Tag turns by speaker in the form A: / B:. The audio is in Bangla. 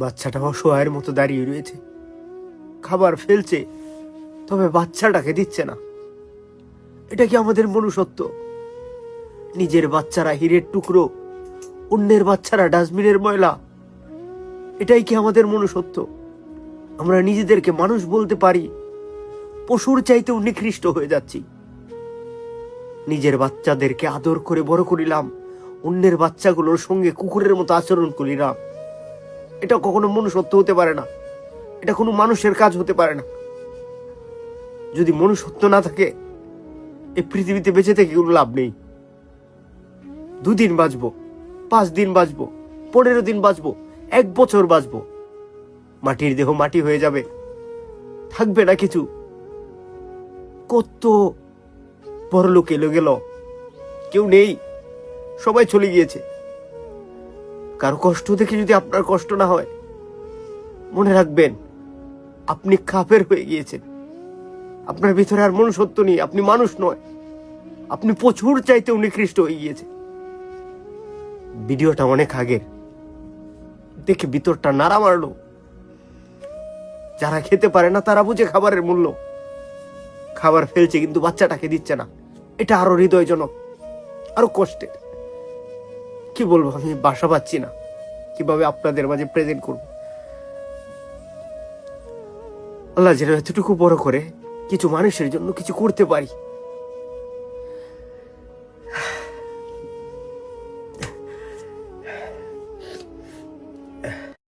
A: বাচ্চাটা অসহায়ের মতো দাঁড়িয়ে রয়েছে, খাবার ফেলছে, তবে বাচ্চাটাকে দিচ্ছে না। এটা কি আমাদের মনুষ্যত্ব? নিজের বাচ্চারা হীরের টুকরো, অন্যের বাচ্চারা ডাস্টবিনের ময়লা। এটাই কি আমাদের মনুষ্যত্ব? আমরা নিজেদেরকে মানুষ বলতে পারি, পশুর চাইতেও নিকৃষ্ট হয়ে যাচ্ছি। নিজের বাচ্চাদেরকে আদর করে বড় করিলাম, অন্যের বাচ্চাগুলোর সঙ্গে কুকুরের মতো আচরণ করিলাম। এটা কখনো মনুষ্যত্ব হতে পারে না, এটা কোনো মানুষের কাজ হতে পারে না। যদি মনুষ্যত্ব না থাকে, এই পৃথিবীতে বেঁচে থেকে কোনো লাভ নেই। 2 দিন বাঁচবো, 5 দিন বাঁচবো, 15 দিন বাঁচবো, 1 বছর বাঁচবো, মাটির দেহ মাটি হয়ে যাবে, থাকবে না কিছু। কত বড় লোক এলো গেল, কেউ নেই, সবাই চলে গিয়েছে। কারো কষ্ট দেখে যদি আপনার কষ্ট না হয়, মনে রাখবেন আপনি কাফের হয়ে গিয়েছেন। আপনার ভিতরে আর মনুষ্যত্ব নেই, আপনি মানুষ নয়, আপনি পশুর চাইতেও নিকৃষ্ট হয়ে গিয়েছেন। ভিডিওটা অনেক আগের, দেখে ভিতরটা নাড়া মারলো। যারা খেতে পারে না তারা বুঝে খাবারের মূল্য। খাবার ফেলছে কিন্তু বাচ্চাটাকে দিচ্ছে না, এটা আরো হৃদয়জনক, আরো কষ্টের। কি বলবো, আমি বাসা পাচ্ছি না কিভাবে আপনাদের মাঝে প্রেজেন্ট করব। আল্লাহ যেন এতটুকু বড় করে কিছু মানুষের জন্য কিছু করতে পারি।